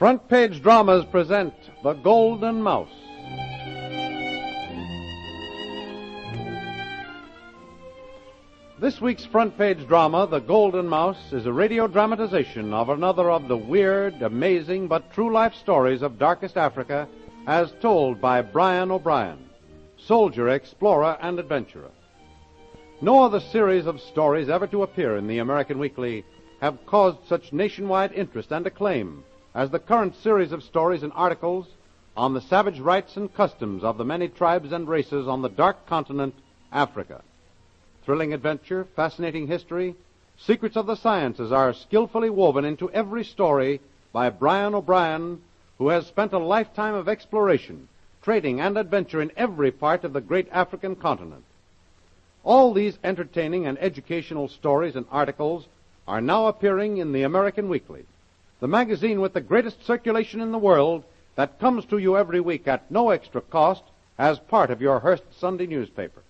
Front Page Dramas present The Golden Mouse. This week's Front Page drama, The Golden Mouse, is a radio dramatization of another of the weird, amazing, but true-life stories of darkest Africa as told by Brian O'Brien, soldier, explorer, and adventurer. No other series of stories ever to appear in the American Weekly have caused such nationwide interest and acclaim as the current series of stories and articles on the savage rights and customs of the many tribes and races on the dark continent, Africa. Thrilling adventure, fascinating history, secrets of the sciences are skillfully woven into every story by Brian O'Brien, who has spent a lifetime of exploration, trading, and adventure in every part of the great African continent. All these entertaining and educational stories and articles are now appearing in the American Weekly, the magazine with the greatest circulation in the world that comes to you every week at no extra cost as part of your Hearst Sunday newspaper.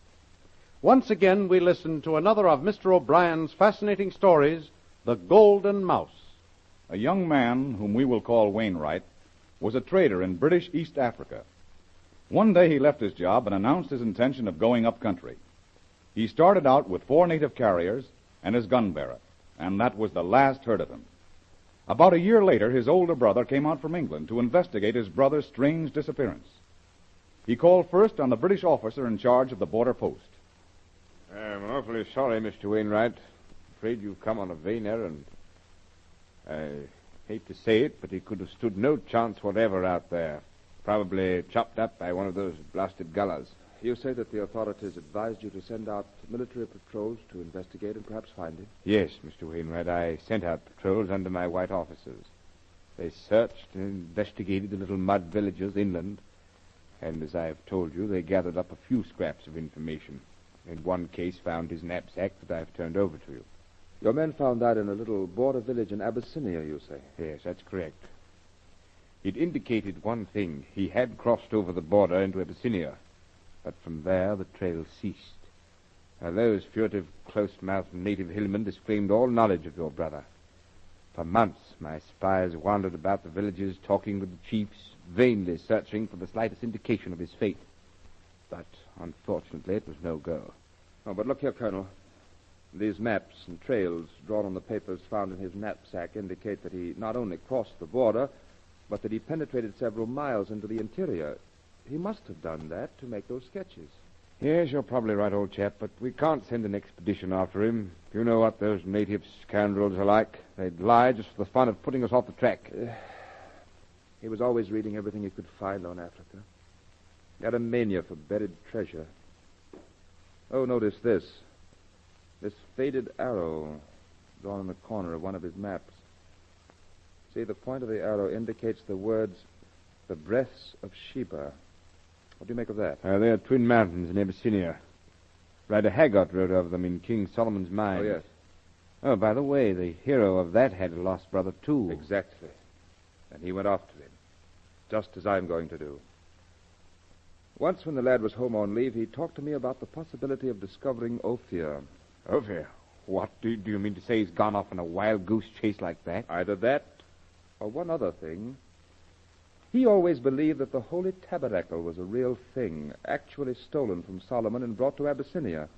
Once again, we listen to another of Mr. O'Brien's fascinating stories, The Golden Mouse. A young man, whom we will call Wainwright, was a trader in British East Africa. One day he left his job and announced his intention of going up country. He started out with 4 native carriers and his gun bearer, and that was the last heard of him. About a year later, his older brother came out from England to investigate his brother's strange disappearance. He called first on the British officer in charge of the border post. I'm awfully sorry, Mr. Wainwright. Afraid you've come on a vain errand. I hate to say it, but he could have stood no chance whatever out there. Probably chopped up by one of those blasted gullahs. You say that the authorities advised you to send out military patrols to investigate and perhaps find him? Yes, Mr. Wainwright. I sent out patrols under my white officers. They searched and investigated the little mud villages inland. And as I have told you, they gathered up a few scraps of information. In one case, found his knapsack that I've turned over to you. Your men found that in a little border village in Abyssinia, you say? Yes, that's correct. It indicated one thing. He had crossed over the border into Abyssinia. But from there, the trail ceased. Now, those furtive, close-mouthed native hillmen disclaimed all knowledge of your brother. For months, my spies wandered about the villages, talking with the chiefs, vainly searching for the slightest indication of his fate. But, unfortunately, it was no go. Oh, but look here, Colonel. These maps and trails drawn on the papers found in his knapsack indicate that he not only crossed the border, but that he penetrated several miles into the interior. He must have done that to make those sketches. Yes, you're probably right, old chap, but we can't send an expedition after him. You know what those native scoundrels are like. They'd lie just for the fun of putting us off the track. He was always reading everything he could find on Africa. He had a mania for buried treasure. Oh, notice this. This faded arrow drawn in the corner of one of his maps. See, the point of the arrow indicates the words, the breaths of Sheba. What do you make of that? They are twin mountains in Abyssinia. Rider Haggart wrote of them in King Solomon's Mine. Oh, yes. Oh, by the way, the hero of that had a lost brother, too. Exactly. And he went after him, just as I'm going to do. Once when the lad was home on leave, he talked to me about the possibility of discovering Ophir. Ophir? What? Do you mean to say he's gone off on a wild goose chase like that? Either that, or one other thing. He always believed that the Holy Tabernacle was a real thing, actually stolen from Solomon and brought to Abyssinia.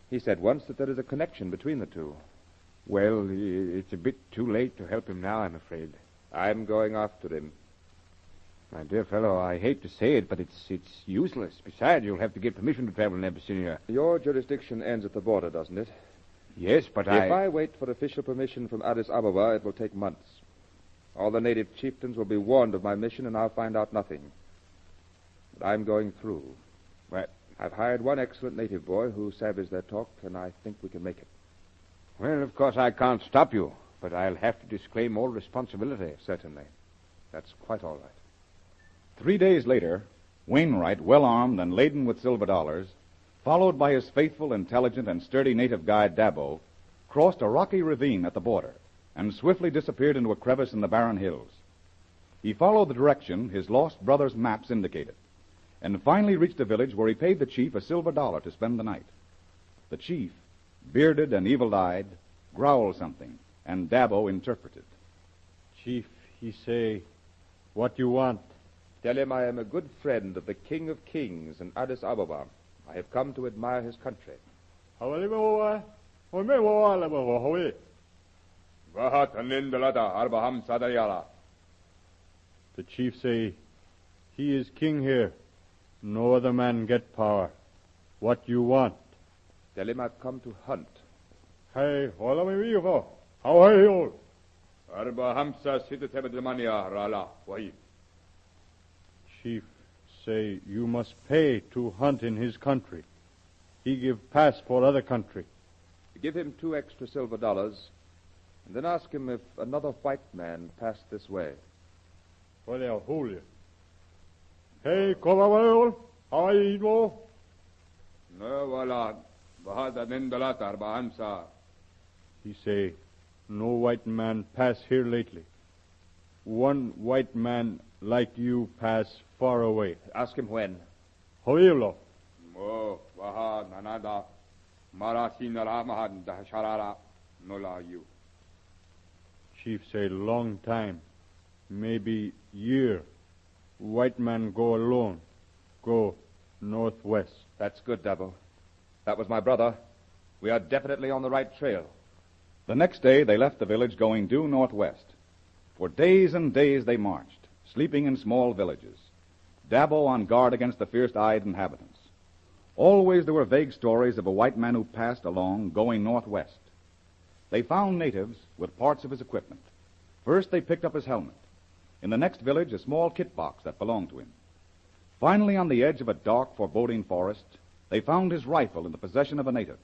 He said once that there is a connection between the two. Well, it's a bit too late to help him now, I'm afraid. I'm going after him. My dear fellow, I hate to say it, but it's useless. Besides, you'll have to get permission to travel in Abyssinia. Your jurisdiction ends at the border, doesn't it? Yes, but If I wait for official permission from Addis Ababa, it will take months. All the native chieftains will be warned of my mission, and I'll find out nothing. But I'm going through. Well, I've hired one excellent native boy who savvies their talk, and I think we can make it. Well, of course, I can't stop you, but I'll have to disclaim all responsibility. Certainly. That's quite all right. 3 days later, Wainwright, well armed and laden with silver dollars, followed by his faithful, intelligent, and sturdy native guide, Dabo, crossed a rocky ravine at the border and swiftly disappeared into a crevice in the barren hills. He followed the direction his lost brother's maps indicated, and finally reached a village where he paid the chief a silver dollar to spend the night. The chief, bearded and evil-eyed, growled something, and Dabo interpreted. Chief, He say, what you want? Tell him I am a good friend of the King of Kings in Addis Ababa. I have come to admire his country. The chief say, he is king here. No other man get power. What you want? Tell him I've come to hunt. Hey, hola mi vivo. How are you? Chief say you must pay to hunt in his country. He give pass for other country. Give him 2 extra silver dollars, and then ask him if another white man passed this way. Hey, Kovaval, how are you? No, wala. He say, no white man pass here lately. One white man like you pass far away. Ask him when. Hoilo. Mo, waha, nanada. Marasinara mahanda sharara. Nola you. Chief say, long time. Maybe year. White man go alone. Go northwest. That's good, Dabo. That was my brother. We are definitely on the right trail. The next day, they left the village going due northwest. For days and days they marched, sleeping in small villages. Dabo on guard against the fierce-eyed inhabitants. Always there were vague stories of a white man who passed along, going northwest. They found natives with parts of his equipment. First, they picked up his helmet. In the next village, a small kit box that belonged to him. Finally, on the edge of a dark, foreboding forest, they found his rifle in the possession of a native.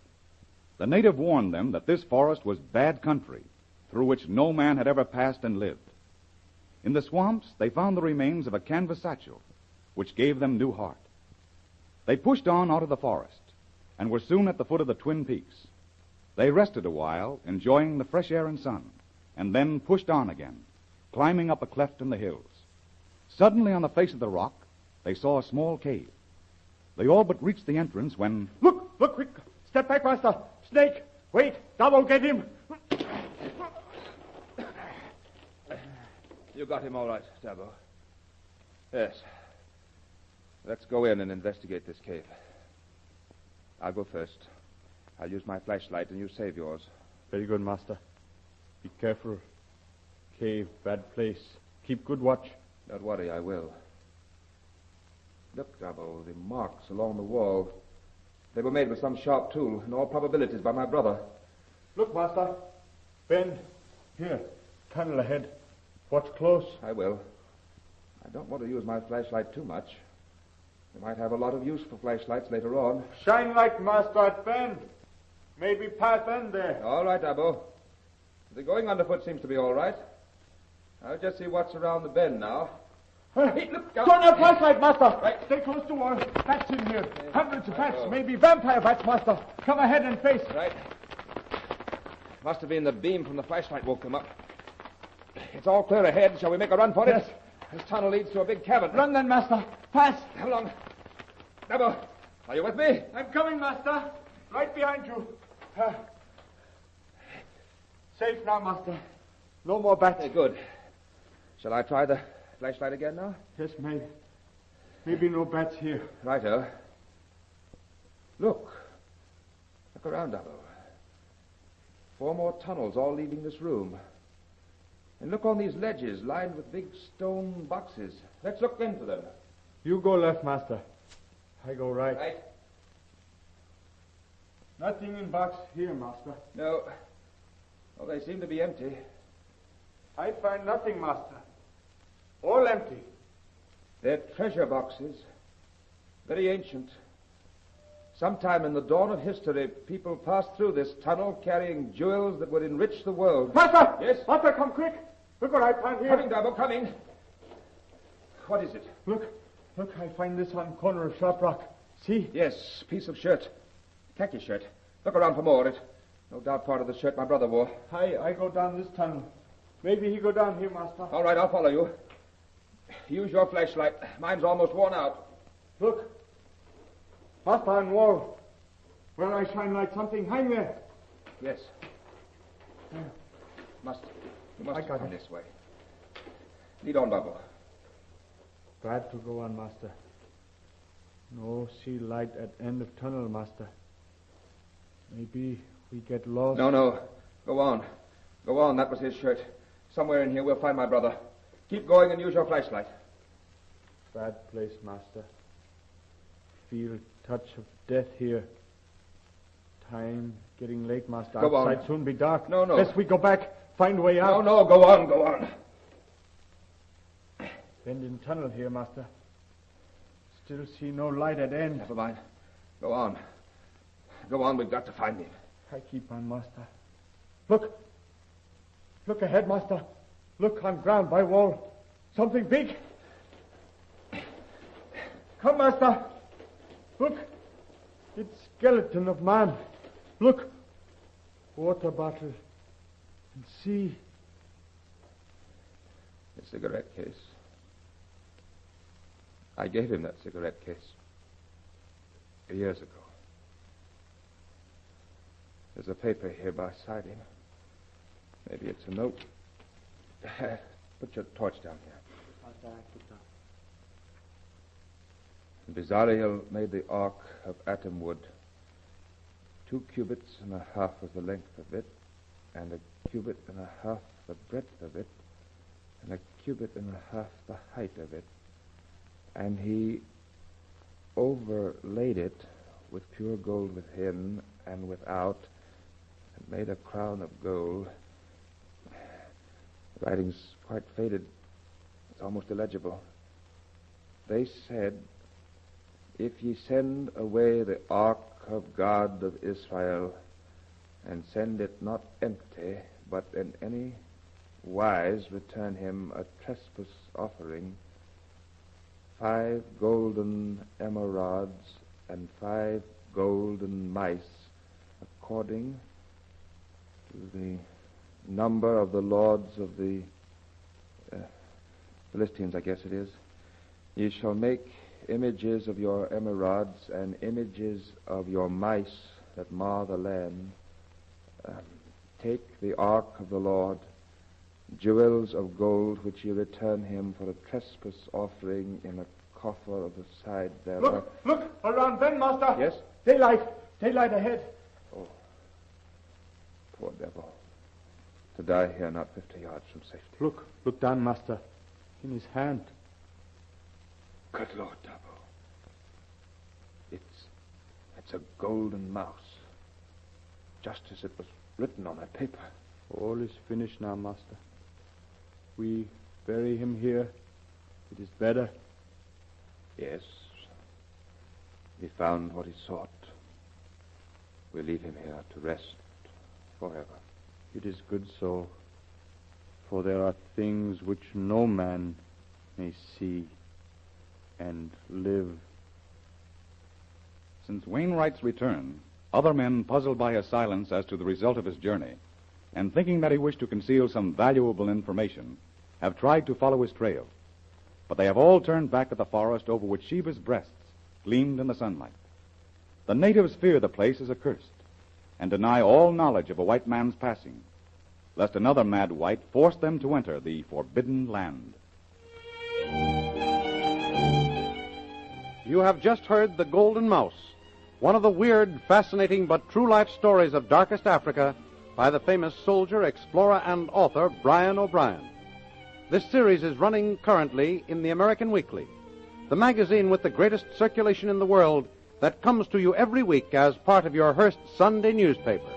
The native warned them that this forest was bad country, through which no man had ever passed and lived. In the swamps, they found the remains of a canvas satchel, which gave them new heart. They pushed on out of the forest, and were soon at the foot of the Twin Peaks. They rested a while, enjoying the fresh air and sun, and then pushed on again, climbing up a cleft in the hills. Suddenly, on the face of the rock, they saw a small cave. They all but reached the entrance when... Look, quick. Step back, master. Snake, wait. Dabo, get him. You got him all right, Dabo. Yes. Let's go in and investigate this cave. I'll go first. I'll use my flashlight and you save yours. Very good, master. Be careful. Cave, bad place. Keep good watch. Don't worry, I will. Look, Dabo, the marks along the wall. They were made with some sharp tool, in all probabilities by my brother. Look, master. Bend. Here. Tunnel ahead. Watch close. I will. I don't want to use my flashlight too much. We might have a lot of use for flashlights later on. Shine light, master, at bend. Maybe path end there. All right, Dabo. The going underfoot seems to be all right. I'll just see what's around the bend now. Hey, look, turn that flashlight, master. Right. Stay close to wall. Bats in here. Hundreds of bats. Maybe vampire bats, master. Come ahead and face. Right. Must have been the beam from the flashlight woke them up. It's all clear ahead. Shall we make a run for it? Yes. This tunnel leads to a big cavern. Run then, master. Pass. Come along. Dabo, are you with me? I'm coming, master. Right behind you. Safe now, master. No more bats. Good. Shall I try the flashlight again now? Yes, maybe no bats here. Righto. Look around, Dabo. 4 more tunnels all leaving this room. And look on these ledges lined with big stone boxes. Let's look into them. You go left, master. I go right. Right. Nothing in box here, master. No. Well, they seem to be empty. I find nothing, master. All empty. They're treasure boxes. Very ancient. Sometime in the dawn of history, people passed through this tunnel carrying jewels that would enrich the world. Master! Yes? Master, come quick. Look what I find here. Coming, Dabo, coming. What is it? Look, I find this on corner of Sharp Rock. See? Yes, piece of shirt. Khaki shirt. Look around for more. It no doubt part of the shirt my brother wore. I go down this tunnel. Maybe he go down here, master. All right, I'll follow you. Use your flashlight. Mine's almost worn out. Look. Master, on wall. Where I shine like something. Hang there. Yes. You must come this way. Lead on, Babu. Bad to go on, master. No see light at end of tunnel, master. Maybe we get lost. No. Go on. Go on. That was his shirt. Somewhere in here we'll find my brother. Keep going and use your flashlight. Bad place, master. Feel touch of death here. Time getting late, master. Go on. Outside soon be dark. No. Lest we go back, find way out. No. Go on. Bend in tunnel here, master. Still see no light at end. Never mind. Go on. Go on. We've got to find him. I keep on, master. Look. Look ahead, master. Look on ground by wall. Something big. Come, master. Look. It's skeleton of man. Look. Water bottle. And see. A cigarette case. I gave him that cigarette case years ago. There's a paper here beside him. Maybe it's a note. Put your torch down here. Bezaleel made the ark of atom wood. 2 cubits and a half was the length of it, and a cubit and a half the breadth of it, and a cubit and a half the height of it. And he overlaid it with pure gold within and without, and made a crown of gold. The writing's quite faded. It's almost illegible. They said, "If ye send away the ark of God of Israel, and send it not empty, but in any wise return him a trespass offering, 5 golden emerods and 5 golden mice, according to the number of the lords of the Philistines, I guess it is. Ye shall make images of your emerods and images of your mice that mar the land. Take the ark of the Lord, jewels of gold, which ye return him for a trespass offering in a coffer of the side thereof." Look! Around then, master! Yes? Daylight ahead. Oh, poor devil. To die here, not 50 yards from safety. Look down, master. In his hand. Good Lord, Dabo. It's a golden mouse. Just as it was written on that paper. All is finished now, master. We bury him here. It is better. Yes. He found what he sought. We leave him here to rest forever. It is good so. For there are things which no man may see and live. Since Wainwright's return, other men, puzzled by his silence as to the result of his journey, and thinking that he wished to conceal some valuable information, have tried to follow his trail. But they have all turned back to the forest over which Sheba's breasts gleamed in the sunlight. The natives fear the place is accursed, and deny all knowledge of a white man's passing, lest another mad white force them to enter the forbidden land. You have just heard The Golden Mouse, one of the weird, fascinating, but true-life stories of darkest Africa by the famous soldier, explorer, and author Brian O'Brien. This series is running currently in the American Weekly, the magazine with the greatest circulation in the world that comes to you every week as part of your Hearst Sunday newspaper.